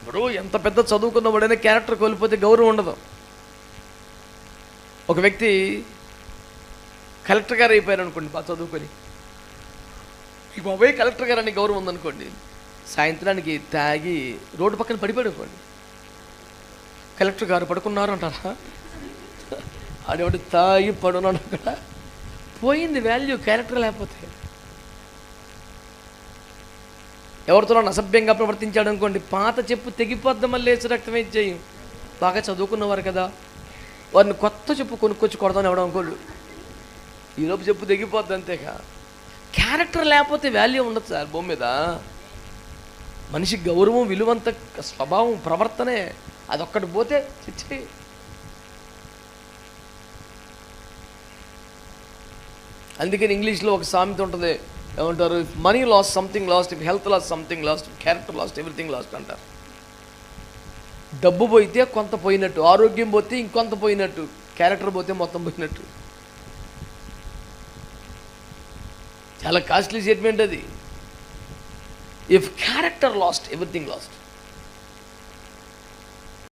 ఇప్పుడు ఎంత పెద్ద చదువుకున్న వాడైనా క్యారెక్టర్ కోల్పోతే గౌరవం ఉండదు. ఒక వ్యక్తి కలెక్టర్ గారు అయిపోయారు అనుకోండి, బాగా చదువుకొని, ఈ బాబాయ్ కలెక్టర్ గారు అని గౌరవం ఉందనుకోండి, సాయంత్రానికి తాగి రోడ్డు పక్కన పడిపోయాడు అనుకోండి, కలెక్టర్ గారు పడుకున్నారు అంటారా? ఆడేవాడు తాగి పడున్నాడు అక్కడ, పోయింది వాల్యూ క్యారెక్టర్ లేకపోతే. ఎవరితో అసభ్యంగా ప్రవర్తించాడు అనుకోండి, పాత చెప్పు తెగిపోద్దాం, మళ్ళీ లేచి రక్తమే ఇచ్చేయం. బాగా చదువుకున్నవారు కదా, వారిని కొత్త చెప్పు కొనుక్కొచ్చి కొడదాని ఎవడం అనుకోడు, ఈలోపు చెప్పు తెగిపోద్ది అంతేగా. క్యారెక్టర్ లేకపోతే వాల్యూ ఉండదు సార్ భూమి మీద. మనిషి గౌరవం, విలువంత, స్వభావం, ప్రవర్తనే అదొక్కటి పోతే చిచ్చి. అందుకని ఇంగ్లీష్లో ఒక సామెత ఉంటుంది, ఏమంటారు, if money lost something last, if health lost something last, character lost everything last అంటారు. డబ్బు పోయితే కొంత పోయినట్టు, ఆరోగ్యం పోతే ఇంకొంత పోయినట్టు, క్యారెక్టర్ పోతే మొత్తం పోయినట్టు. చాలా కాస్ట్లీ స్టేట్మెంట్ అది. If character lost everything last.